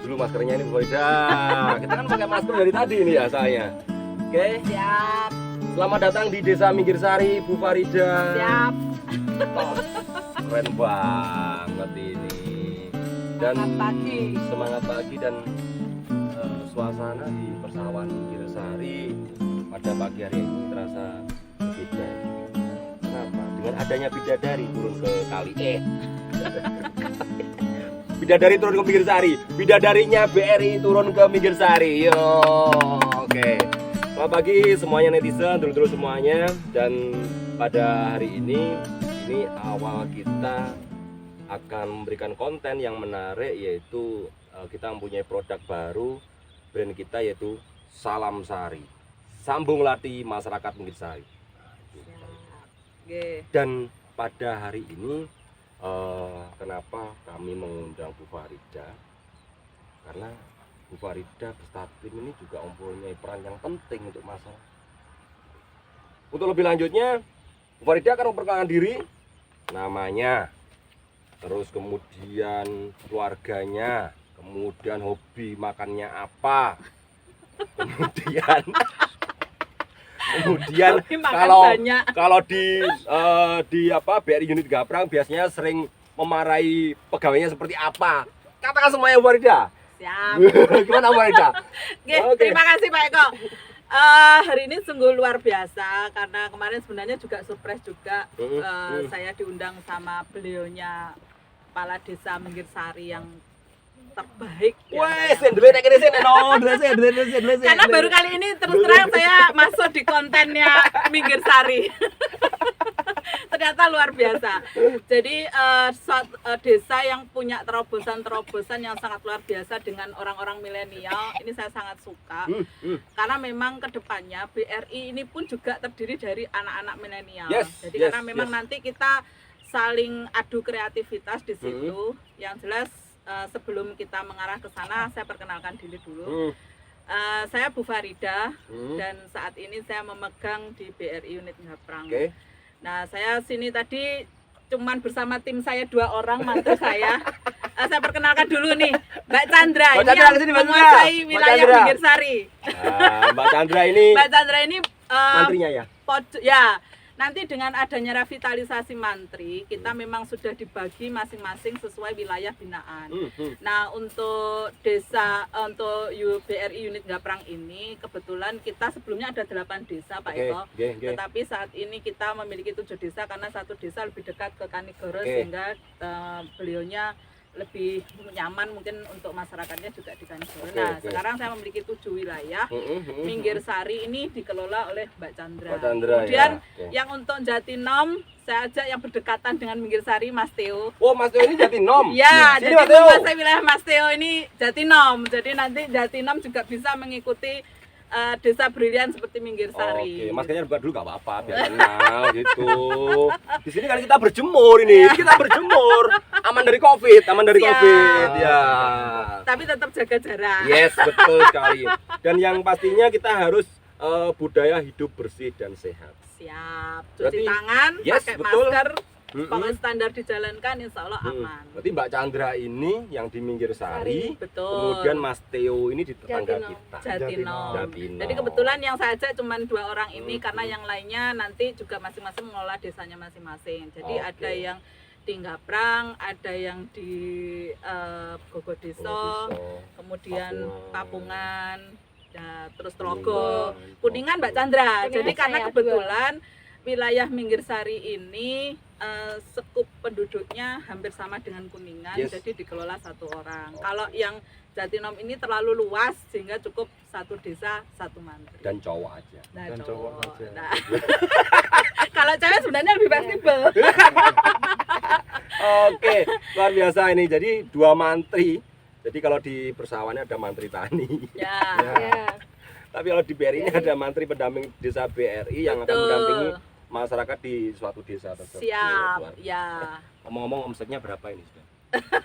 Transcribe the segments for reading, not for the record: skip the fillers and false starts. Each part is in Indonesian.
dulu maskernya ini Bu Farida. Kita kan pakai masker dari tadi ini ya saya. Oke. Siap. Selamat datang di Desa Minggirsari, Bu Farida. Siap. Top. Keren banget ini. Dan semangat pagi dan suasana di persawahan Minggirsari pada pagi hari ini terasa berbeda. Kenapa? Dengan adanya bidadari turun ke kali. Bidadari turun ke Minggirsari. Bidadarinya BRI turun ke Minggirsari. Yo, oke. Selamat pagi semuanya netizen, dulu semuanya. Dan pada hari ini awal kita akan memberikan konten yang menarik, yaitu kita mempunyai produk baru brand kita, yaitu Salam Sari, sambung latih masyarakat Minggirsari. Dan pada hari ini kenapa kami mengundang Bu Farida, karena Bu Farida beserta tim ini juga mempunyai peran yang penting untuk masyarakat. Untuk lebih lanjutnya, Bu Farida akan memperkenalkan diri, namanya, terus kemudian keluarganya, kemudian hobi makannya apa, kemudian kalau di BRI unit Gaprang biasanya sering memarahi pegawainya seperti apa. Katakan semuanya Bu Farida. Siap. Gimana Bu Farida? Okay. Terima kasih Pak Eko. Hari ini sungguh luar biasa karena kemarin sebenarnya juga surprise juga. Saya diundang sama beliaunya Kepala Desa Minggirsari yang terbaik. Karena baru kali ini terus terang saya masuk di kontennya Minggirsari. Ternyata luar biasa. Jadi desa yang punya terobosan-terobosan yang sangat luar biasa dengan orang-orang milenial, ini saya sangat suka. Karena memang kedepannya BRI ini pun juga terdiri dari anak-anak milenial. Jadi karena memang nanti kita saling adu kreativitas di situ. Yang jelas sebelum kita mengarah ke sana, saya perkenalkan diri dulu. Saya Bu Farida dan saat ini saya memegang di BRI unit Gaprang. Nah, saya sini tadi cuman bersama tim saya 2 orang, mantu saya. Saya perkenalkan dulu nih, Mbak Chandra, ini yang menguasai wilayah Minggirsari. Mbak Chandra ini mantrinya ya? Ya, nanti dengan adanya revitalisasi mantri, kita memang sudah dibagi masing-masing sesuai wilayah binaan. Nah, untuk untuk BRI unit Gaprang ini, kebetulan kita sebelumnya ada 8 desa Pak Eko. Tetapi saat ini kita memiliki 7 desa karena satu desa lebih dekat ke Kanigoro, sehingga beliaunya lebih nyaman mungkin untuk masyarakatnya juga di Kanigoro. Sekarang saya memiliki 7 wilayah. Minggirsari ini dikelola oleh Mbak Chandra. Kemudian yang untuk Jatinom, saya ajak yang berdekatan dengan Minggirsari, Mas Theo. Oh, Mas Theo ini Jatinom? Ya, jadi menguasai wilayah Mas Theo ini Jatinom. Jadi nanti Jatinom juga bisa mengikuti desa brilian seperti Minggirsari. Oke, maskernya buka dulu gak apa-apa, biar kenal gitu. Di sini kan kita berjemur ini, kita berjemur. Aman dari COVID, COVID ya. Tapi tetap jaga jarak. Yes, betul sekali. Dan yang pastinya kita harus budaya hidup bersih dan sehat. Siap. Cuci tangan, pakai masker. Pokoknya standar dijalankan, insya Allah aman. Berarti Mbak Chandra ini yang di Minggirsari, betul. Kemudian Mas Theo ini di tetangga kita. Jatinom. Jadi kebetulan yang saya ajak cuma 2 orang ini, karena yang lainnya nanti juga masing-masing mengelola desanya masing-masing. Jadi ada yang di Gaprang, ada yang di Gogodeso, kemudian Papungan, terus Trogo, Kuningan Mbak Chandra. Jadi karena kebetulan wilayah Minggirsari ini sekup penduduknya hampir sama dengan Kuningan, jadi dikelola 1 orang. Kalau yang Jatinom ini terlalu luas sehingga cukup 1 desa 1 mantri. Dan cowok aja. Nah. Kalau cewek sebenarnya lebih fleksibel. Oke, luar biasa ini. Jadi 2 mantri. Jadi kalau di persawahannya ada mantri tani. Ya. Tapi kalau di BRI ini ada mantri pendamping desa BRI yang akan mendampingi masyarakat di suatu desa tersebut. Siap, ya. Ngomong-ngomong, omsetnya berapa ini sudah?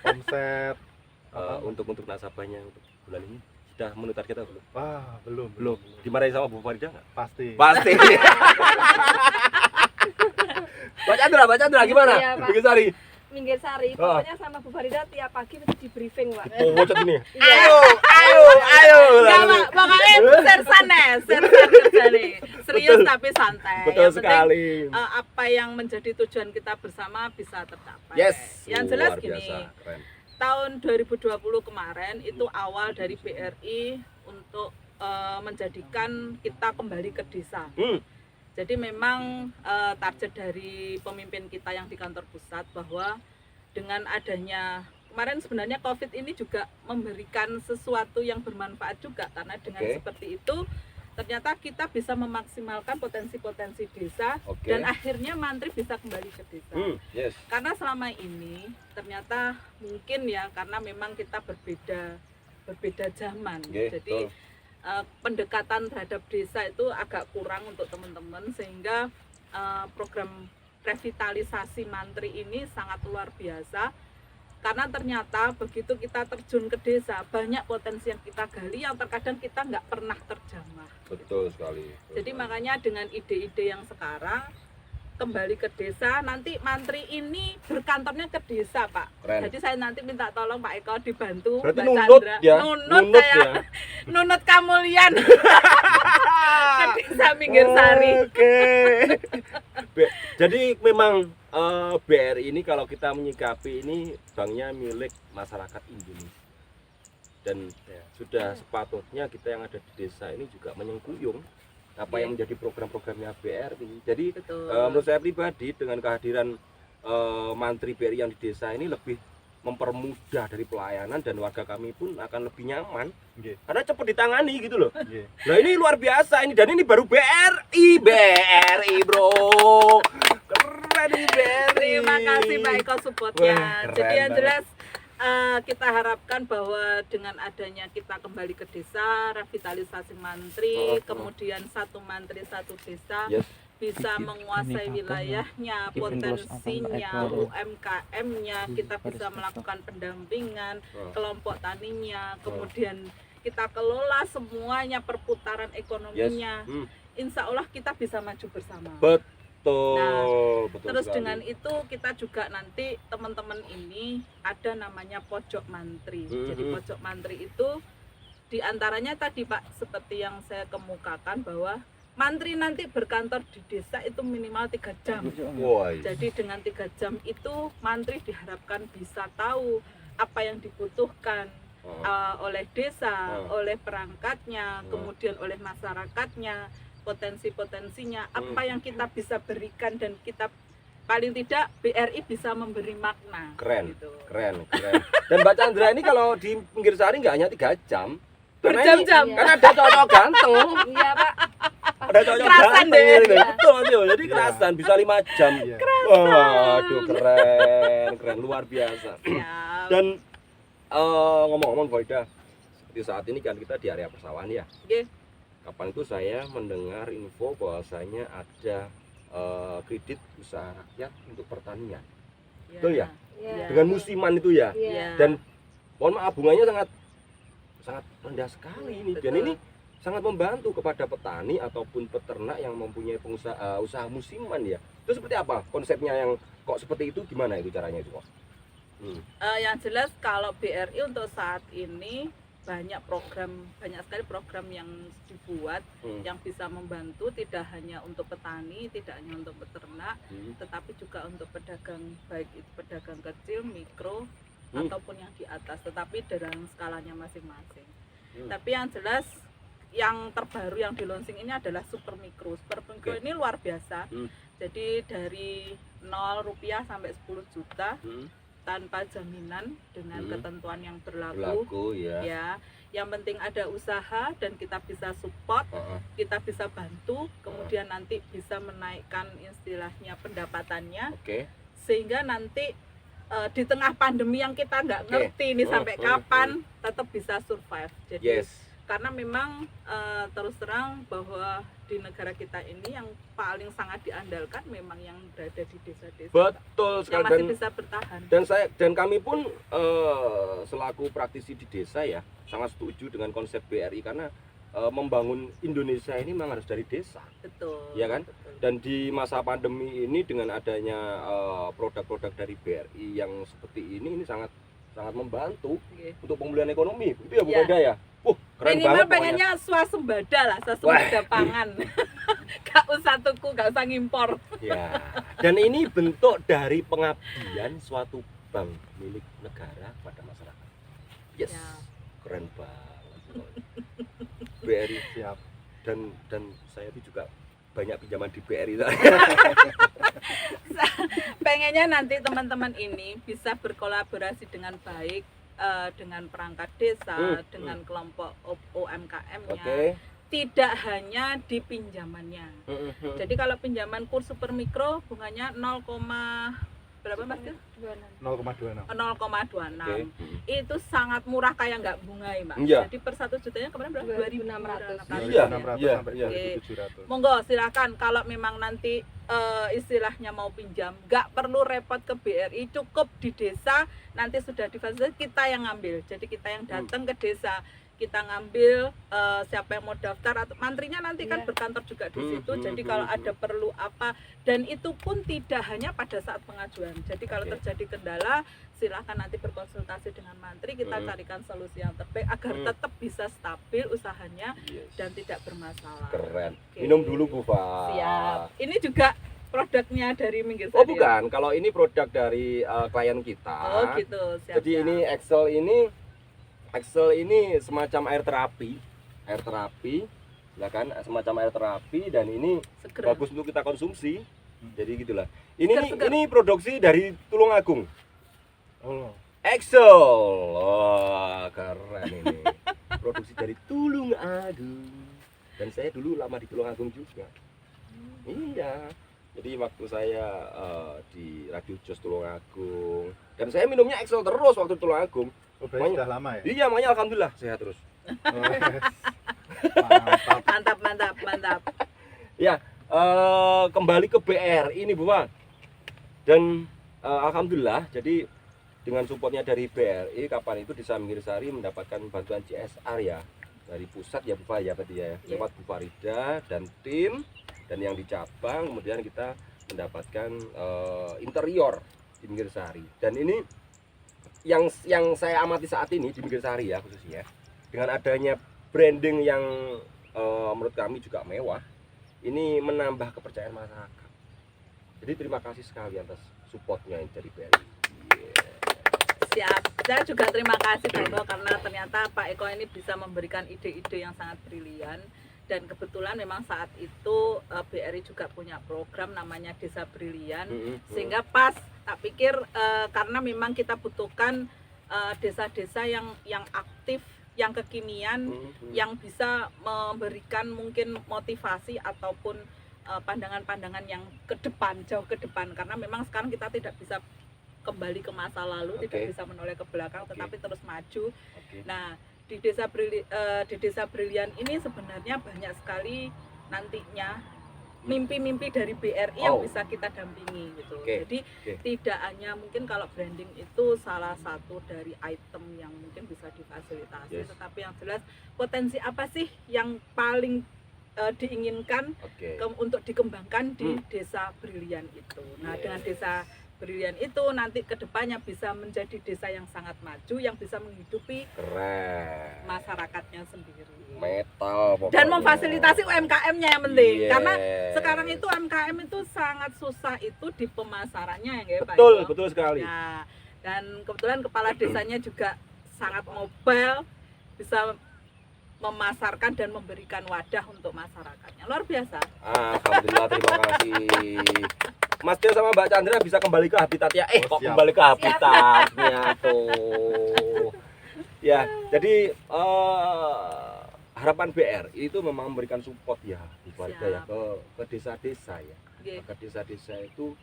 Omset untuk nasabahnya untuk bulan ini sudah menuju target atau belum? Wah, belum. Dimarahin sama Bu Farida nggak? Pasti. Mbak Chandra gimana? Minggirsari. Minggir Sari, pokoknya sama Bu Farida tiap pagi mesti di briefing, Pak. Oh, wajah ini. Iya. Ayo. Enggak, Pak. Pokoknya sersan kerja nih. Serius Betul. tapi santai. Betul Yang penting, sekali. apa yang menjadi tujuan kita bersama bisa tercapai. Yes. Yang jelas luar gini, biasa, keren. tahun 2020 kemarin itu awal dari BRI untuk menjadikan kita kembali ke desa. Jadi memang target dari pemimpin kita yang di kantor pusat bahwa dengan adanya kemarin sebenarnya COVID ini juga memberikan sesuatu yang bermanfaat juga, karena dengan seperti itu ternyata kita bisa memaksimalkan potensi-potensi desa dan akhirnya mantri bisa kembali ke desa. Yes. Karena selama ini ternyata mungkin ya karena memang kita berbeda zaman. Jadi pendekatan terhadap desa itu agak kurang untuk teman-teman, sehingga program revitalisasi mantri ini sangat luar biasa, karena ternyata begitu kita terjun ke desa banyak potensi yang kita gali yang terkadang kita nggak pernah terjamah. Betul sekali. Jadi makanya dengan ide-ide yang sekarang kembali ke desa, nanti mantri ini berkantornya ke desa, Pak. Keren. Jadi saya nanti minta tolong Pak Eko dibantu. Berarti Mbak nunut Chandra. ya? Nunut Nunut saya. ya? Nunut Kamulian. Ke desa Minggir Sari. Oke. Jadi memang BRI ini kalau kita menyikapi ini banknya milik masyarakat Indonesia. Dan sudah sepatutnya kita yang ada di desa ini juga menyengkuyung apa yang menjadi program-programnya BRI. Jadi menurut saya pribadi dengan kehadiran mantri BRI yang di desa ini lebih mempermudah dari pelayanan, dan warga kami pun akan lebih nyaman karena cepat ditangani gitu loh. Nah ini luar biasa ini, dan ini baru BRI bro, keren ini BRI. Terima kasih Pak Eko supportnya. Wah, Jadi yang banget. jelas kita harapkan bahwa dengan adanya kita kembali ke desa, revitalisasi mantri, kemudian satu mantri satu desa, bisa menguasai wilayahnya, potensinya, UMKM-nya, kita bisa melakukan pendampingan, kelompok taninya, kemudian kita kelola semuanya, perputaran ekonominya. Insya Allah kita bisa maju bersama. Betul. Nah, betul terus sekali. dengan itu kita juga nanti teman-teman ini ada namanya pojok mantri. Jadi pojok mantri itu diantaranya tadi Pak, seperti yang saya kemukakan bahwa mantri nanti berkantor di desa itu minimal 3 jam. Jadi dengan 3 jam itu mantri diharapkan bisa tahu apa yang dibutuhkan oleh desa, oleh perangkatnya, kemudian oleh masyarakatnya, potensi-potensinya, apa yang kita bisa berikan, dan kita paling tidak BRI bisa memberi makna. Keren, gitu. keren. Dan Mbak Chandra ini kalau di Minggir Sari nggak hanya 3 jam, Berjam-jam. Karena ada cowok ganteng. Iya, Pak. Ada cowok Kerasan ganteng deh. ini. Betul, jadi kerasan bisa 5 jam. Waduh, keren, luar biasa. Ya. Dan ngomong-ngomong Farida, seperti saat ini kan kita di area persawahan ya. Oke. Kapan itu saya mendengar info bahwasanya ada kredit usaha rakyat untuk pertanian. Betul ya? Iya. Dengan musiman itu ya. Iya. Dan mohon maaf, bunganya sangat rendah sekali ini. Dan Betul. ini sangat membantu kepada petani ataupun peternak yang mempunyai pengusaha usaha musiman ya. Itu seperti apa konsepnya, yang kok seperti itu, gimana itu caranya itu kok? Yang jelas kalau BRI untuk saat ini banyak sekali program yang dibuat yang bisa membantu, tidak hanya untuk petani, tidak hanya untuk peternak, tetapi juga untuk pedagang, baik itu pedagang kecil, mikro, ataupun yang di atas, tetapi dalam skalanya masing-masing. Tapi yang jelas yang terbaru yang di launching ini adalah super mikro. Super mikro ini luar biasa. Jadi dari 0 rupiah sampai 10 juta tanpa jaminan, dengan ketentuan yang berlaku ya. Yang penting ada usaha dan kita bisa support, kita bisa bantu, kemudian nanti bisa menaikkan istilahnya pendapatannya, sehingga nanti di tengah pandemi yang kita nggak ngerti ini sampai kapan, tetap bisa survive. Jadi karena memang terus terang bahwa di negara kita ini yang paling sangat diandalkan memang yang berada di desa-desa. Betul sekali. Yang masih bisa bertahan. Dan kami pun selaku praktisi di desa ya sangat setuju dengan konsep BRI, karena membangun Indonesia ini memang harus dari desa, Betul. ya kan? Betul. Dan di masa pandemi ini dengan adanya produk-produk dari BRI yang seperti ini sangat sangat membantu Oke. untuk pemulihan ekonomi. Itu ya Bu Ya. Eda ya. Keren Minimal banget pokoknya. pengennya swasembada lah, swasembada pangan. Gak usah tuku, gak usah ngimpor. Ya. Dan ini bentuk dari pengabdian suatu bank milik negara pada masyarakat. Yes. Ya. Keren banget. BRI Siap. dan saya itu juga banyak pinjaman di BRI. Pengennya nanti teman-teman ini bisa berkolaborasi dengan baik dengan perangkat desa, dengan kelompok UMKM-nya. Oke. Tidak hanya di pinjamannya. Jadi kalau pinjaman kurs super mikro bunganya 0, berapa Mas? 0,26. 0,26. Oke. Itu sangat murah kayak nggak bungai, Mbak. Iya. Jadi per 1 jutanya kemarin berapa? 2.600. 2.600. Iya. 600 Iya. sampai Iya. 1.700. Monggo silakan kalau memang nanti istilahnya mau pinjam, nggak perlu repot ke BRI, cukup di desa nanti sudah difasilitasi, kita yang ngambil. Jadi kita yang datang ke desa, kita ngambil siapa yang mau daftar atau mantrinya nanti kan Iya. berkantor juga di situ. Jadi kalau ada perlu apa, dan itu pun tidak hanya pada saat pengajuan. Jadi kalau Oke. terjadi kendala silahkan nanti berkonsultasi dengan mantri, kita carikan solusi yang terbaik agar tetap bisa stabil usahanya Yes. dan tidak bermasalah. Keren. Oke. Minum dulu Bu Fa. Siap. Ini juga produknya dari Minggir Oh Sari. bukan, kalau ini produk dari klien kita. Oh gitu. Siap, Jadi siap. ini Excel ini semacam air terapi, ya kan, semacam air terapi dan ini Seger. bagus untuk kita konsumsi. Jadi gitulah. Seger. Ini produksi dari Tulungagung. Oh. Excel, wah keren ini. Produksi dari Tulungagung. Dan saya dulu lama di Tulungagung juga. Iya. Jadi waktu saya di Radio Jos Tulungagung, dan saya minumnya Excel terus waktu di Tulungagung. Oh, berarti sudah lama ya? Iya, makanya alhamdulillah sehat terus. Oh, mantap. Mantap. Ya, kembali ke BRI ini Bu Fa. Dan alhamdulillah, jadi dengan supportnya dari BRI, kapan itu Desa Minggir Sari mendapatkan bantuan CSR ya dari pusat ya Bu Fa ya, berarti ya, lewat Bu Farida dan tim, dan yang di cabang kemudian kita mendapatkan interior di Minggir Sari. Dan ini yang saya amati saat ini di Minggir Sari ya khususnya, dengan adanya branding yang menurut kami juga mewah, ini menambah kepercayaan masyarakat. Jadi terima kasih sekali atas supportnya dari BRI. Siap. Saya juga terima kasih Pak Eko karena ternyata Pak Eko ini bisa memberikan ide-ide yang sangat brilian. Dan kebetulan memang saat itu BRI juga punya program namanya Desa Brilian, sehingga pas tak pikir karena memang kita butuhkan desa-desa yang aktif, yang kekinian, yang bisa memberikan mungkin motivasi ataupun pandangan-pandangan yang ke depan, jauh ke depan, karena memang sekarang kita tidak bisa kembali ke masa lalu, tidak bisa menoleh ke belakang, tetapi terus maju. Nah, di Desa Brilian ini sebenarnya banyak sekali nantinya mimpi-mimpi dari BRI yang bisa kita dampingi gitu. Jadi tidak hanya mungkin kalau branding itu salah satu dari item yang mungkin bisa difasilitasi, tetapi yang jelas potensi apa sih yang paling diinginkan untuk dikembangkan di Desa Brilian itu. Nah, dengan Desa Brilian itu nanti kedepannya bisa menjadi desa yang sangat maju, yang bisa menghidupi masyarakatnya sendiri. Metal pokoknya. Dan memfasilitasi UMKM-nya yang penting. Karena sekarang itu UMKM itu sangat susah itu di pemasarannya ya Pak. Betul sekali. Nah, dan kebetulan kepala desanya juga sangat mobile, bisa memasarkan dan memberikan wadah untuk masyarakatnya. Luar biasa. Alhamdulillah, terima kasih. Mas Tio sama Mbak Chandra bisa kembali ke habitatnya. Kok siap. kembali ke habitatnya tuh. Ya, jadi harapan BRI itu memang memberikan support ya di warga ya ke desa-desa ya. Ke desa-desa itu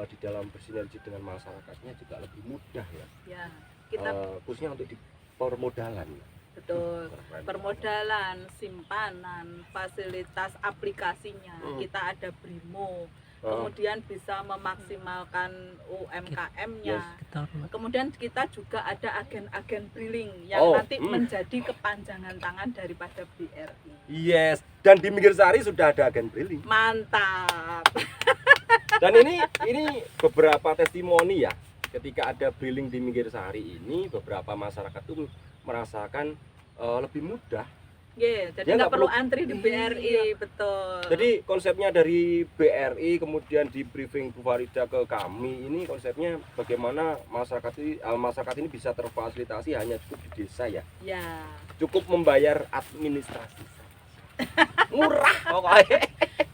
di dalam bersinergi dengan masyarakatnya juga lebih mudah ya. Ya, kita khususnya untuk di permodalan. Betul. Permodalan, simpanan, fasilitas aplikasinya. Kita ada Brimo. kemudian bisa memaksimalkan UMKM-nya. Kemudian kita juga ada agen-agen briling yang nanti menjadi kepanjangan tangan daripada BRI. Yes, dan di Minggir Sari sudah ada agen briling. Mantap. Dan ini beberapa testimoni ya, ketika ada briling di Minggir Sari ini beberapa masyarakat tuh merasakan lebih mudah. Yeah, jadi nggak perlu antri di BRI, betul. Jadi konsepnya dari BRI kemudian di briefing Bu Farida ke kami, ini konsepnya bagaimana masyarakat ini bisa terfasilitasi hanya cukup di desa ya. Ya. Cukup membayar administrasi. Murah pokoknya.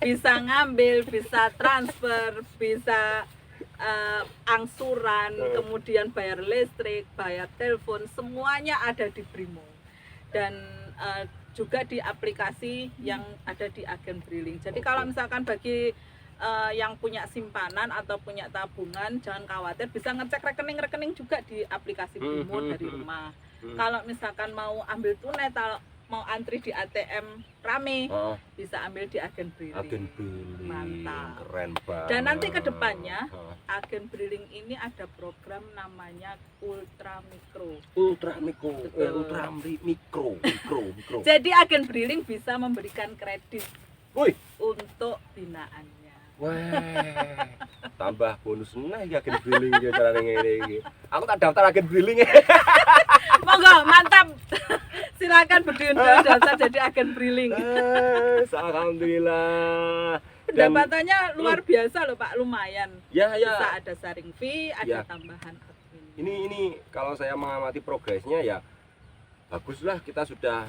Bisa ngambil, bisa transfer, bisa angsuran, kemudian bayar listrik, bayar telepon, semuanya ada di Brimo. Dan juga di aplikasi yang ada di agen briling. Jadi kalau misalkan bagi yang punya simpanan atau punya tabungan, jangan khawatir, bisa ngecek rekening-rekening juga di aplikasi Brimo dari rumah. Kalau misalkan mau ambil tunai, mau antri di ATM rame, bisa ambil di agen briling. Agen briling. Mantap. Keren banget. Dan nanti ke depannya agen briling ini ada program namanya Ultra Mikro. Ultra Mikro. Jadi agen briling bisa memberikan kredit untuk binaannya. Wah. Tambah bonus meneh ya agen briling ya carane ngene iki. Aku tak daftar agen briling. Monggo, mantap. Silakan berdiri daftar jadi agen briling. Alhamdulillah. Pendapatannya luar biasa loh Pak, lumayan. Ya. Bisa ada sharing fee, ada tambahan admin. Ini kalau saya mengamati progresnya ya baguslah, kita sudah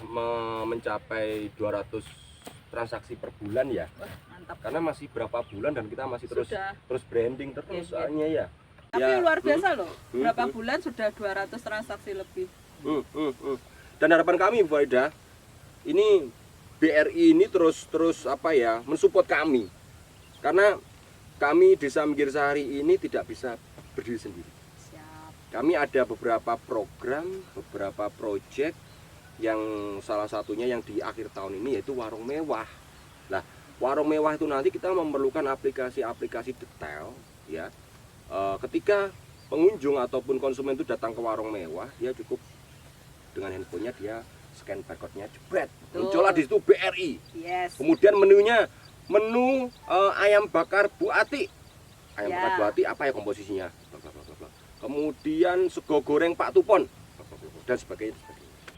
mencapai 200 transaksi per bulan ya. Wah, mantap. Karena masih berapa bulan dan kita masih terus branding terus soalnya ya. Tapi luar biasa loh. Berapa bulan sudah 200 transaksi lebih. Dan harapan kami Bu Farida, ini BRI ini terus mensupport kami. Karena kami Desa Minggir Sari ini tidak bisa berdiri sendiri. Siap. Kami ada beberapa program, beberapa proyek yang salah satunya yang di akhir tahun ini yaitu warung mewah. Nah, warung mewah itu nanti kita memerlukan aplikasi-aplikasi detail ya. Ketika pengunjung ataupun konsumen itu datang ke warung mewah, dia cukup dengan handphonenya dia scan barcode-nya, jebret, muncullah di situ BRI. Yes. Kemudian menunya menu ayam bakar Bu Ati. Ayam bakar Bu Ati apa ya komposisinya? Kemudian sego goreng Pak Tupon dan sebagainya.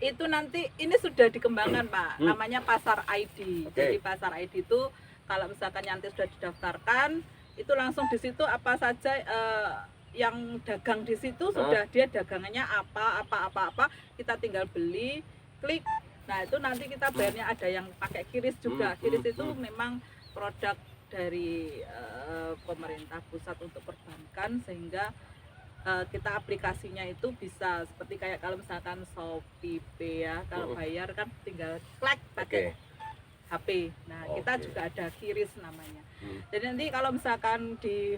Itu nanti ini sudah dikembangkan Pak, namanya Pasar ID. Jadi Pasar ID itu kalau misalkan nanti sudah didaftarkan, itu langsung di situ apa saja yang dagang di situ sudah dia dagangannya apa, kita tinggal beli, klik. Nah itu nanti kita bayarnya ada yang pakai kiris juga. Kiris itu memang produk dari pemerintah pusat untuk perbankan, sehingga kita aplikasinya itu bisa seperti kayak kalau misalkan Shopee Pay ya, kalau bayar kan tinggal klik pakai HP. Nah kita juga ada kiris namanya. Jadi nanti kalau misalkan di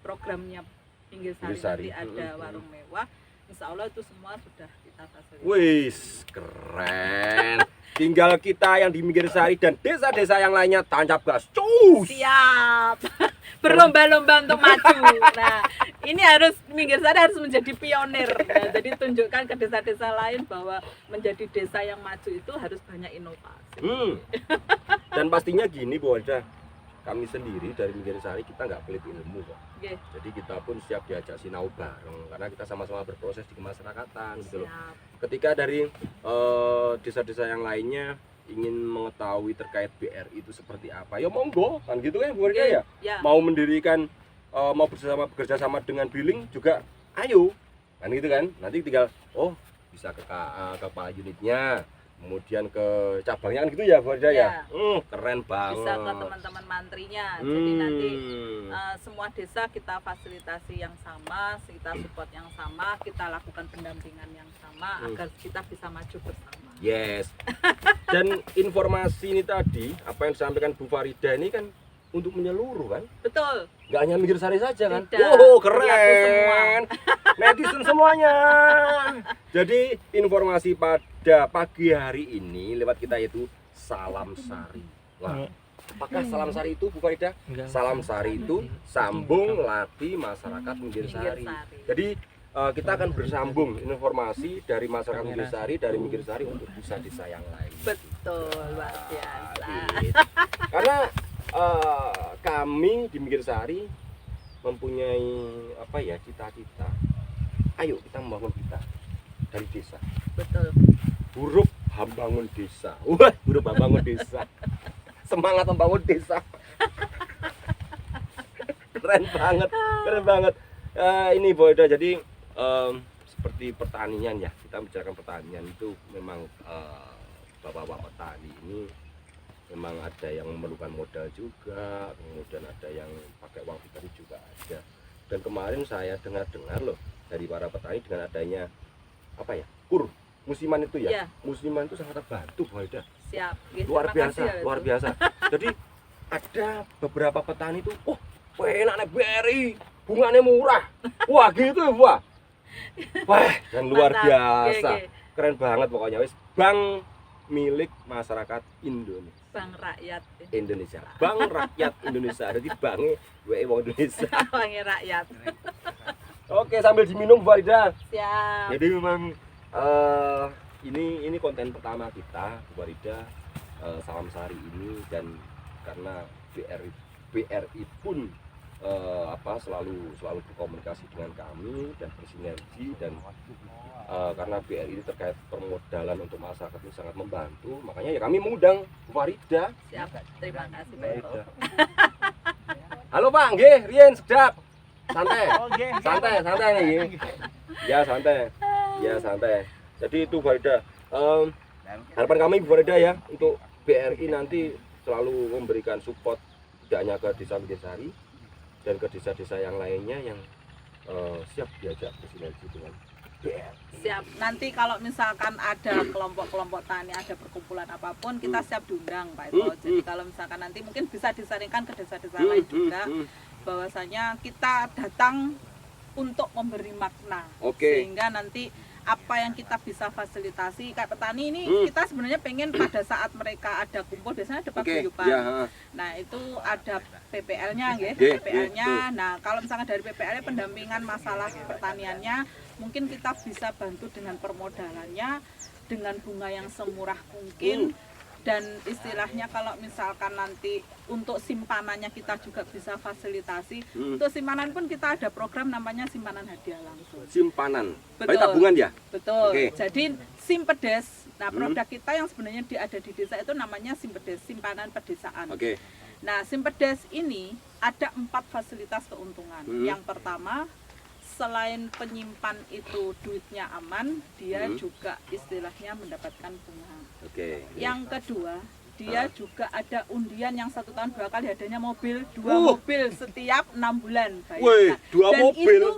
programnya Minggir Sari nanti ada warung mewah, insya Allah itu semua sudah kita fasilitasi. Wis, keren. Tinggal kita yang di Minggir Sari dan desa-desa yang lainnya tancap gas. Cus. Siap. Berlomba-lomba untuk maju. Nah, ini harus Minggir Sari harus menjadi pionir. Nah, jadi tunjukkan ke desa-desa lain bahwa menjadi desa yang maju itu harus banyak inovasi. Dan pastinya gini Bu Farida, kami sendiri dari Minggir Sari kita nggak pelit ilmu kok. Jadi kita pun siap diajak sinau bareng karena kita sama-sama berproses di kemasyarakatan gitu loh. Ketika dari desa-desa yang lainnya ingin mengetahui terkait BRI itu seperti apa, ya monggo kan gitu kan Bu Farida ya. Mau mendirikan mau bekerja sama dengan billing juga ayo kan gitu kan. Nanti tinggal bisa ke kepala unitnya, kemudian ke cabangnya kan gitu ya Bu Farida ya. Keren banget. Bisa ke teman-teman mantrinya. Jadi nanti semua desa kita fasilitasi yang sama, kita support yang sama, kita lakukan pendampingan yang sama agar kita bisa maju bersama. Yes. Dan informasi ini tadi apa yang disampaikan Bu Farida ini kan untuk menyeluruh kan? Betul. Nggak hanya Minggir Sari saja kan? Tidak. Keren. Netizen semuanya. Jadi informasi pada pagi hari ini lewat kita yaitu Salam Sari. Wah, Apakah Salam Sari itu Bu Farida? Salam Sari itu sambung latih masyarakat Minggir Sari. Jadi kita akan bersambung informasi dari masyarakat Minggir Sari, dari Minggir Sari untuk desa-desa yang lain. Betul, luar biasa. Gitu. Karena kami di Minggir Sari mempunyai apa ya, cita-cita. Ayo kita membangun kita dari desa. Betul. Huruf membangun desa. Wah, huruf membangun desa. Semangat membangun desa. Keren banget, keren banget. Ini Boyda, jadi seperti pertanian ya, kita bicarakan pertanian itu memang bapak-bapak petani ini memang ada yang memerlukan modal juga, kemudian ada yang pakai uang pribadi juga ada. Dan kemarin saya dengar-dengar loh dari para petani dengan adanya apa ya, musiman itu ya, musiman itu sangat terbantu Boyda. Siap. Luar biasa, luar biasa. Jadi ada beberapa petani itu, enak nih BRI, bunganya murah. Wah gitu ya, wah, dan luar biasa, keren banget pokoknya. Wis bank milik masyarakat Indonesia. Bank rakyat Indonesia, bank rakyat Indonesia. Jadi banknya wong Indonesia. Banknya rakyat. Oke, sambil diminum Bu Farida. Siap. Jadi memang ini konten pertama kita Bu Farida, Salam Sari ini, dan karena BRI pun selalu berkomunikasi dengan kami dan bersinergi, dan karena BRI ini terkait permodalan untuk masyarakat ini sangat membantu, makanya ya kami mengundang Bu Farida. Siap. Terima kasih Pak Eko. Halo Pak, nggih, riyen sedap. Santai. Santai nih. Ya santai. Jadi itu Bu Farida. Harapan kami Bu Farida ya, untuk BRI nanti selalu memberikan support tidak hanya ke desa Minggir Sari dan ke desa-desa yang lainnya yang siap diajak bersinergi dengan BRI. Siap. Nanti kalau misalkan ada kelompok-kelompok tani, ada perkumpulan apapun, kita siap diundang Pak Eko. Jadi kalau misalkan nanti mungkin bisa disaringkan ke desa-desa lain juga, bahwasanya kita datang untuk memberi makna. Sehingga nanti apa yang kita bisa fasilitasi kayak petani ini, kita sebenarnya pengen pada saat mereka ada kumpul biasanya ada paguyuban. Nah itu ada PPL-nya ya, PPL-nya. Nah kalau misalkan dari PPL-nya pendampingan masalah pertaniannya, mungkin kita bisa bantu dengan permodalannya dengan bunga yang semurah mungkin. Dan istilahnya kalau misalkan nanti untuk simpanannya kita juga bisa fasilitasi. Untuk simpanan pun kita ada program namanya simpanan hadiah langsung. Simpanan? Betul. Tabungan ya? Betul. Jadi Simpedes, nah produk kita yang sebenarnya ada di desa itu namanya Simpedes, simpanan pedesaan. Nah Simpedes ini ada 4 fasilitas keuntungan. Yang pertama, selain penyimpan itu duitnya aman, dia juga istilahnya mendapatkan bunga. Yang kedua, dia juga ada undian yang 1 tahun 2 kali hadiahnya mobil, 2 mobil setiap 6 bulan. Wih, 2 dan mobil. Itu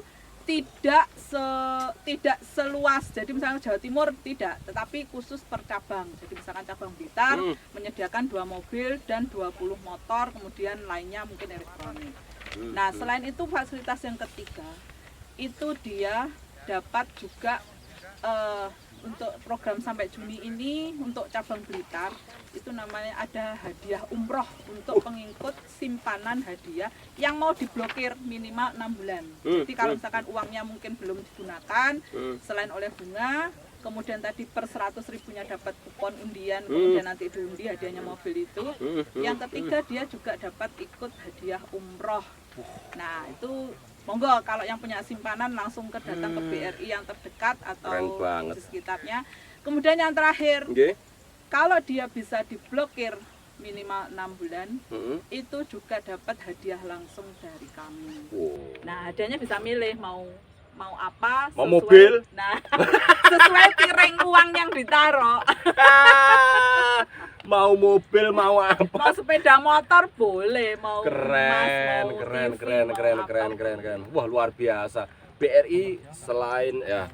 tidak seluas, jadi misalnya Jawa Timur tidak, tetapi khusus per cabang. Jadi misalkan cabang Blitar menyediakan 2 mobil dan 20 motor, kemudian lainnya mungkin elektronik. Nah selain itu fasilitas yang ketiga, itu dia dapat juga untuk program sampai Juni ini untuk cabang Blitar itu namanya ada hadiah umroh untuk pengikut simpanan hadiah yang mau diblokir minimal 6 bulan. Jadi kalau misalkan uangnya mungkin belum digunakan, selain oleh bunga, kemudian tadi per 100.000-nya dapat kupon undian, kemudian nanti diundi hadiahnya mobil itu. Yang ketiga dia juga dapat ikut hadiah umroh. Nah itu monggo kalau yang punya simpanan langsung datang ke BRI yang terdekat atau di sekitarnya. Kemudian yang terakhir, kalau dia bisa diblokir minimal 6 bulan, itu juga dapat hadiah langsung dari kami. Nah hadiahnya bisa milih mau apa, mau mobil, nah sesuai piring uang yang ditaruh. Mau mobil, mau apa? Mau sepeda motor boleh, mau keren. Wah luar biasa. BRI selain ya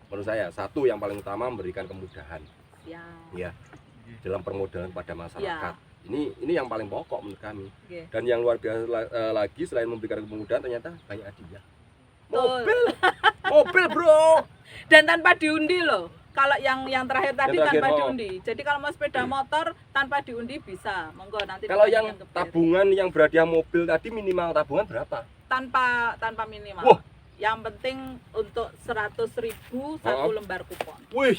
menurut saya satu yang paling utama memberikan kemudahan ya dalam permodalan pada masyarakat. Ini yang paling pokok menurut kami. Dan yang luar biasa lagi, selain memberikan kemudahan ternyata banyak hadiah. Mobil bro. Dan tanpa diundi loh. Kalau yang terakhir tadi Yang terakhir, tanpa oh. diundi. Jadi kalau mau sepeda motor tanpa diundi bisa. Monggo nanti Kalau dibagikan yang ke BRI. tabungan yang berhadiah mobil tadi minimal tabungan berapa? tanpa minimal. Wah. Yang penting untuk 100.000 satu Oh. lembar kupon. Wih.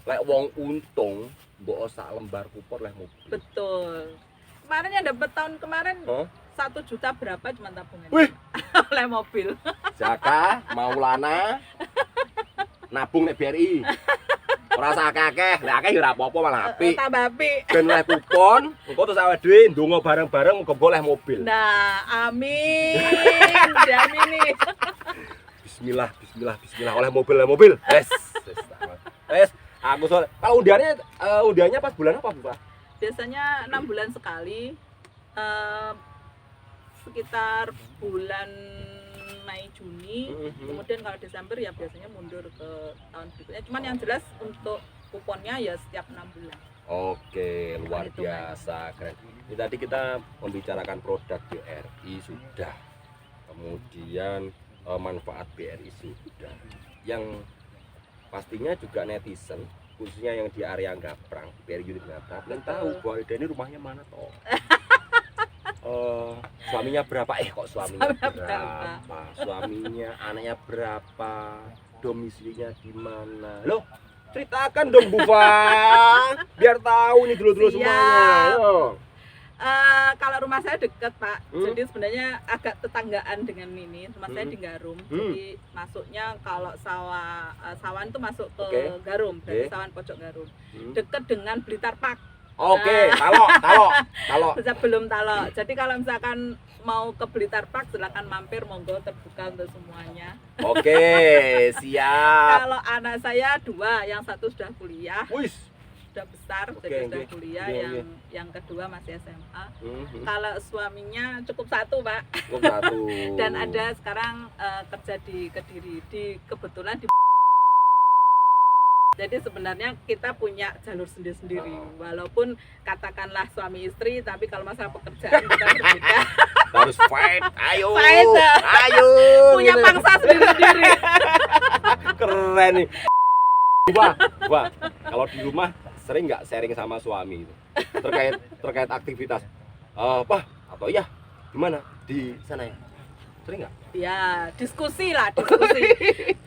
Lek wong untung mbok sak lembar kupon leh mobil. Betul. Kemarin yang dapat tahun kemarin Hah? 1 juta berapa cuma tabungan. Wih. Oleh mobil. Jaka, Maulana, nabung nek BRI. Ora usah akeh-akeh, lek akeh ya ora apa-apa malah apik. Tambah apik. Ben oleh kupon, engko terus awake dhewe ndonga bareng-bareng muga oleh mobil. Nah, amin. Diamini. Bismillah, bismillah, bismillah oleh mobil. Wes, aku soal kalau undiannya pas bulan apa, Bu, Pak? Biasanya 6 bulan sekali. Sekitar bulan Mei Juni. Kemudian kalau Desember ya biasanya mundur ke tahun berikutnya. Cuman yang jelas untuk kuponnya ya setiap 6 bulan. Oke, luar Itu, biasa, keren. Ini tadi kita membicarakan produk BRI sudah, kemudian manfaat BRI sudah. Yang pastinya juga netizen, khususnya yang di area Gaprang, BRI unit Gaprang, belum tahu bahwa Ida ini rumahnya mana toh. Suaminya berapa? Kok suaminya berapa? Suaminya, anaknya berapa? Domisilinya di mana? Loh, ceritakan dong Bu Fa, biar tahu nih dulu-dulu Siap. semuanya. Yo. Kalau rumah saya dekat Pak, jadi sebenarnya agak tetanggaan dengan ini. Rumah saya di Garum, jadi masuknya kalau sawan itu masuk ke Oke. Garum, dari Oke. sawan pojok Garum. Dekat dengan Blitar Park. Oke, talo. Sebelum Talo. Jadi kalau misalkan mau ke Blitar Park, silakan mampir, monggo terbuka untuk semuanya. Oke, siap. Kalau anak saya 2, yang satu sudah kuliah, Wis. sudah besar, Oke, jadi sudah oke. kuliah. Oke, Yang kedua masih SMA. Mhm. Kalau suaminya cukup 1 Pak, Cukup satu. dan ada sekarang kerja di Kediri, kebetulan di. Jadi sebenarnya kita punya jalur sendiri-sendiri, walaupun katakanlah suami istri, tapi kalau masalah pekerjaan kita berbeda. Harus fight. Ayo. Fight. Ayo. Punya Gitu. pangsa sendiri-sendiri. Keren nih. Wah, kalau di rumah sering nggak sharing sama suami itu terkait aktivitas apa atau ya gimana di sana ya? Sering nggak? Ya, diskusi.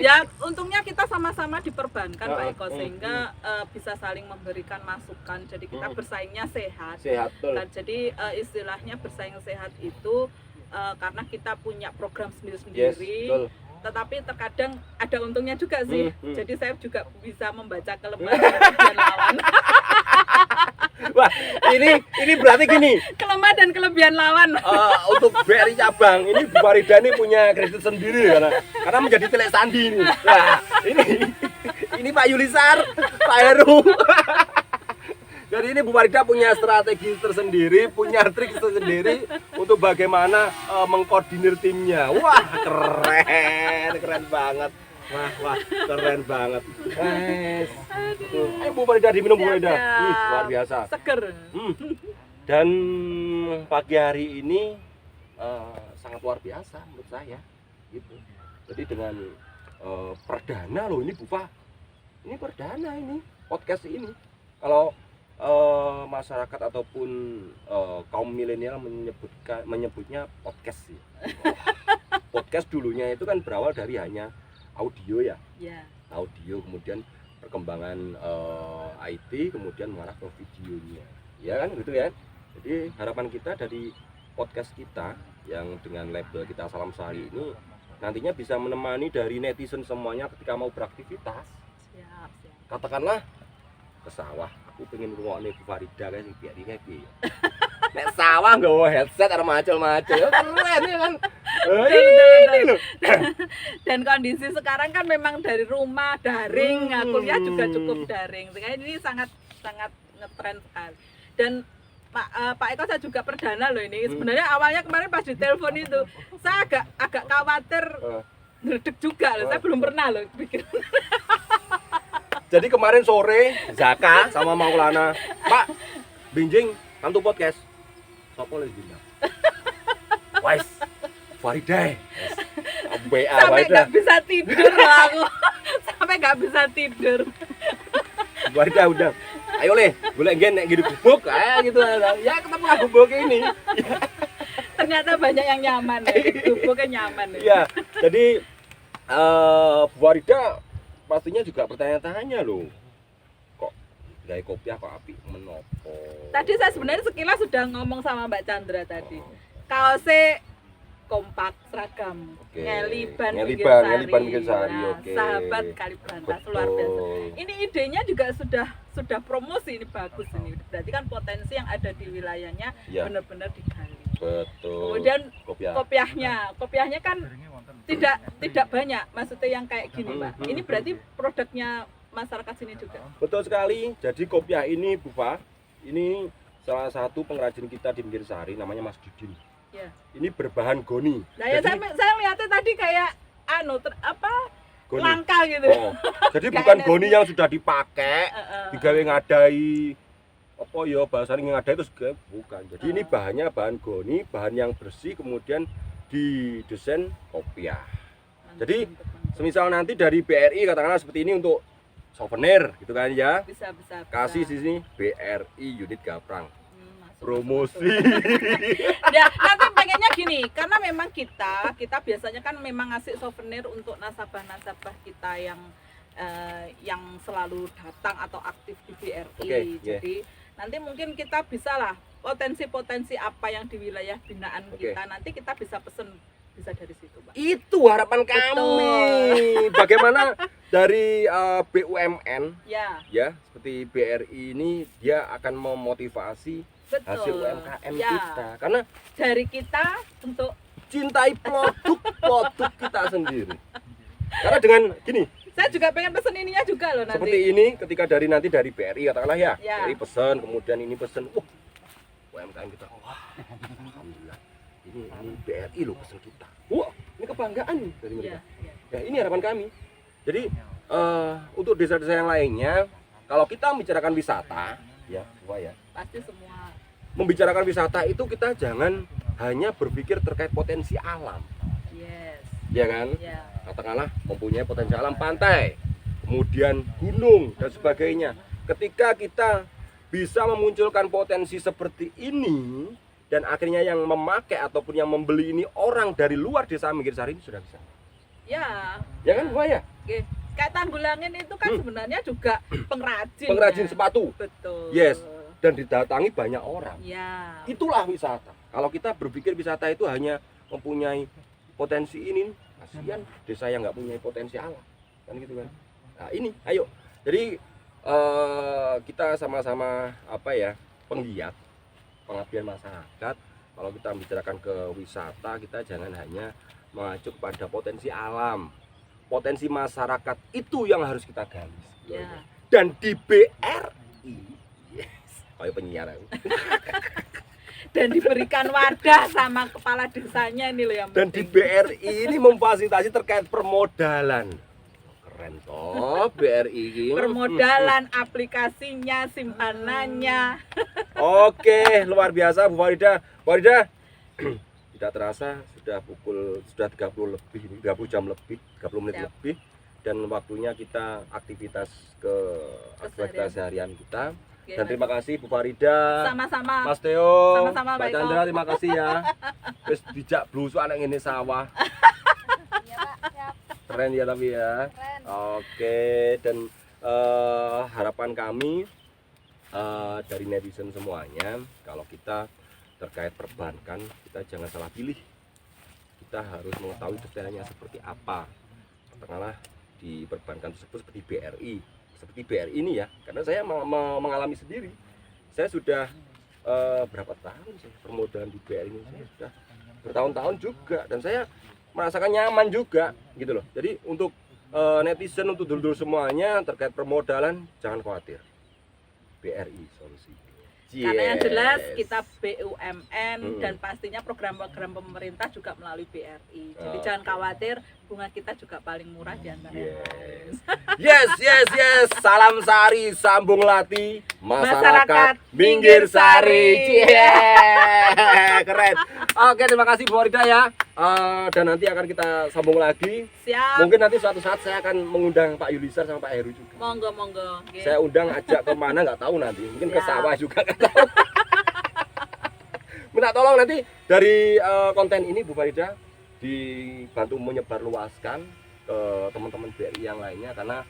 Ya, untungnya kita sama-sama di perbankan Pak Eko, sehingga bisa saling memberikan masukan. Jadi kita bersaingnya sehat. Sehat betul. Dan jadi istilahnya bersaing sehat itu karena kita punya program sendiri-sendiri. Yes, betul. Tetapi terkadang ada untungnya juga sih. Jadi saya juga bisa membaca kelemahan dan lawan. Wah, ini berarti gini. Kelemahan dan kelebihan lawan. Untuk BRI cabang ini Bu Farida ini punya kredit sendiri karena menjadi telek sandi ini. Nah, ini Pak Yulisar, Pak Heru. Jadi ini Bu Farida punya strategi tersendiri, punya trik tersendiri untuk bagaimana mengkoordinir timnya. Wah, keren banget. Wah, keren banget. Bu Farida diminum Bu Farida. Luar biasa. Seger. Dan pagi hari ini sangat luar biasa menurut saya gitu. Jadi dengan perdana loh ini Bu Fa. Ini perdana ini podcast ini. Kalau masyarakat ataupun kaum milenial menyebutnya podcast sih. Podcast dulunya itu kan berawal dari hanya audio ya. Audio, kemudian perkembangan IT, kemudian mengarah ke videonya. Ya kan gitu ya. Jadi harapan kita dari podcast kita yang dengan label kita Salam Sehari ini nantinya bisa menemani dari netizen semuanya ketika mau beraktivitas. Siap. Katakanlah ke sawah, aku pengen ngrungokne Bu Farida kan sing BRI happy. Nek sawah nggawa headset arep macul-macul. Keren ya kan. Dan kondisi sekarang kan memang dari rumah daring, kuliah juga cukup daring. Sehingga ini sangat ngetren sekali. Dan Pak Eko saya juga perdana loh ini. Sebenarnya awalnya kemarin pas ditelepon itu saya agak khawatir, ngedek juga loh. Saya belum pernah loh bikin. Jadi kemarin sore Zaka sama Maulana, Pak, binjing kantu podcast. Sopo les bintang? Wais, Farida. WA Sampai Farida. nggak bisa tidur loh aku. Sampai saya nggak bisa tidur. Bu Farida udah. Ayo leh, golek nggen nek ngene gubuk kayak gitu. Ya ketemu gubuk ini. Ternyata banyak yang nyaman ya. Gubuknya nyaman ya. Iya. Jadi Bu Farida pastinya juga bertanya-tanya loh. Kok gawe kopiah kok apik menopo? Tadi saya sebenarnya sekilas sudah ngomong sama Mbak Chandra tadi. Kaosnya kompak seragam, Oke. ngeliban Ngeliban pinggir sari, Nah, oke. sahabat Kalibantas luar biasa. Ini idenya juga sudah promosi, ini bagus ini. Berarti kan potensi yang ada di wilayahnya Iya. benar-benar digali. Betul. Kemudian kopiah. kopiahnya kan tidak banyak, maksudnya yang kayak gini, Mbak. Ini berarti produknya masyarakat sini juga. Betul sekali. Jadi kopiah ini Bu Fa, ini salah satu pengrajin kita di Pinggir Sari namanya Mas Didin. Ya. Ini berbahan goni. Nah, ya Jadi, saya lihatnya tadi kayak goni. langka gitu. Oh, jadi Kayak bukan energi. goni yang sudah dipakai, digawe ngadai apa ya bahasanya ngadai terus gawe, bukan. Jadi ini bahannya bahan goni, bahan yang bersih kemudian didesain kopiah. Jadi semisal nanti dari BRI katakanlah seperti ini untuk souvenir gitu kan ya. bisa Kasih di sini BRI unit Gaprang. Masuk. Promosi. Ya, nanti pengennya gini, karena memang kita biasanya kan memang ngasih souvenir untuk nasabah-nasabah kita yang selalu datang atau aktif di BRI. Oke, Jadi nanti mungkin kita bisa lah potensi-potensi apa yang di wilayah binaan Oke. kita nanti kita bisa pesen bisa dari situ, Pak. Itu harapan kami. Bagaimana dari BUMN Ya, ya seperti BRI ini dia akan memotivasi betul. hasil UMKM Ya, kita karena dari kita untuk cintai produk kita sendiri. Karena dengan gini, saya juga pengen pesen ininya juga loh nanti. seperti ini ketika nanti dari BRI katakanlah ya, Ya. BRI pesen kemudian ini pesen, wah UMKM kita, wah alhamdulillah ini BRI loh pesen kita, wah ini kebanggaan nih dari mereka. Ya, ya. Ya ini harapan kami. Jadi untuk desa-desa yang lainnya, kalau kita membicarakan wisata, ya, wah ya, Pasti semua membicarakan wisata itu kita jangan hanya berpikir terkait potensi alam, yes. ya kan? Ya. Katakanlah mempunyai potensi alam pantai, kemudian gunung dan sebagainya. Ketika kita bisa memunculkan potensi seperti ini dan akhirnya yang memakai ataupun yang membeli ini orang dari luar desa Pinggir Sari ini sudah bisa. Ya. Ya kan, wah ya? Oke. Kayak Tanggulangin itu kan sebenarnya juga pengrajin. Pengrajin ya. sepatu. Betul. Yes. Dan didatangi banyak orang. Ya. Itulah wisata. Kalau kita berpikir wisata itu hanya mempunyai potensi ini, kasihan desa yang nggak punya potensi alam, kan gitu kan. Nah ini, ayo. Jadi kita sama-sama apa ya penggiat pengabdian masyarakat. Kalau kita membicarakan ke wisata, kita jangan hanya mengacu pada potensi alam, potensi masyarakat itu yang harus kita gali. Ya. Dan di BRI, yes, kayak penyiar aku. Dan diberikan wadah sama kepala desanya ini loh yang Dan di penting. BRI ini memfasilitasi terkait permodalan. Keren toh BRI ini. Permodalan, aplikasinya, simpanannya. Oke, luar biasa Bu Farida. Bu Farida, tidak terasa sudah 30 lebih, 30 jam lebih, 30 menit Siap. lebih dan waktunya kita aktivitas aktivitas harian kita. Oke, Dan Mas. terima kasih Bu Farida. Sama-sama. Mas Theo, Sama-sama, Mbak Pak Eko. Chandra, terima kasih ya. Wis dijak blusuk anak ngene sawah. Iya, Pak. Siap. Keren ya tapi ya. Keren. Oke, dan harapan kami dari netizen semuanya, kalau kita terkait perbankan, kita jangan salah pilih. Kita harus mengetahui detailnya seperti apa. Katakanlah di perbankan tersebut seperti BRI. Seperti BRI ini ya, karena saya mengalami sendiri. Saya sudah berapa tahun saya permodalan di BRI ini, saya sudah bertahun-tahun juga dan saya merasakan nyaman juga gitu loh. Jadi untuk netizen, untuk dulur semuanya terkait permodalan jangan khawatir. BRI solusi. Karena yang jelas Yes. kita BUMN Hmm. dan pastinya program-program pemerintah juga melalui BRI. Jadi Oke. jangan khawatir, bunga kita juga paling murah di antara yang lain. Yes. Salam sari, sambung lati, Masyarakat masyarakat Pinggir Sari. Pinggir Sari. Yeah. Keren. Oke, terima kasih Bu Farida ya. Dan nanti akan kita sambung lagi. Siap. Mungkin nanti suatu saat saya akan mengundang Pak Yulisar sama Pak Heru juga. Monggo monggo. Nggih. Saya undang ajak ke mana nggak tahu nanti. Mungkin ke Siap. sawah juga nggak tahu. Minta tolong nanti dari konten ini Bu Farida dibantu menyebarluaskan ke teman-teman BRI yang lainnya, karena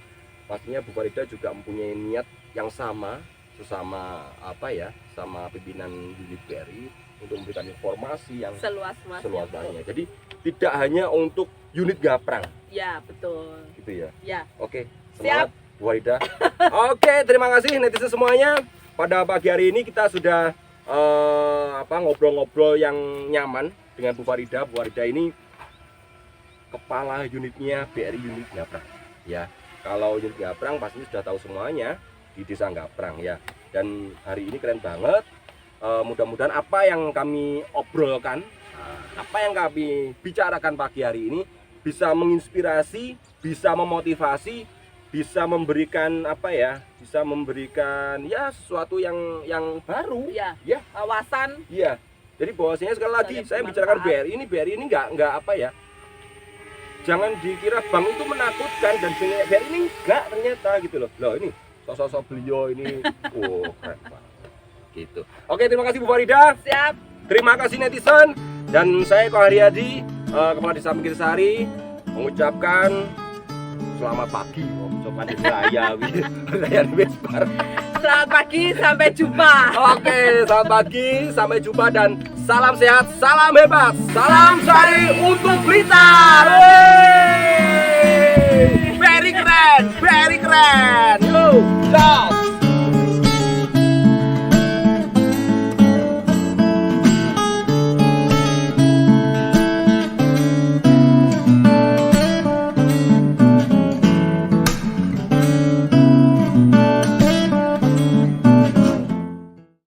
pastinya Bu Farida juga mempunyai niat yang sama sesama sama pimpinan unit BRI untuk memberikan informasi yang Seluas-luasnya. seluas-luasnya. Jadi tidak hanya untuk unit Gaprang Ya, betul. gitu ya. Ya. Oke, Siap. semangat Bu Farida. Oke, terima kasih netizen semuanya. Pada pagi hari ini kita sudah ngobrol-ngobrol yang nyaman dengan Bu Farida. Bu Farida ini kepala unitnya BRI unit Gaprang. Ya, kalau unit Gaprang pasti sudah tahu semuanya di Desa Gaprang ya. Dan hari ini keren banget. Mudah-mudahan apa yang kami obrolkan, apa yang kami bicarakan pagi hari ini bisa menginspirasi, bisa memotivasi, bisa memberikan bisa memberikan ya sesuatu yang baru. Ya. Ya. Wawasan. Iya. Jadi bahwasanya sekali lagi Yang saya bermanfaat. bicarakan BRI ini nggak jangan dikira bank itu menakutkan dan BRI ini enggak ternyata gitu loh. Loh ini sosok beliau ini keren banget. Gitu. Oke, terima kasih Bu Farida. Siap. Terima kasih netizen, dan saya Ko Haryadi, Kepala Desa Mingir Sari, mengucapkan selamat pagi. Coba raya Wesbar. Selamat pagi, sampai jumpa. Oke, selamat pagi, sampai jumpa dan salam sehat, salam hebat, salam sari untuk Blitar. Very keren, very keren.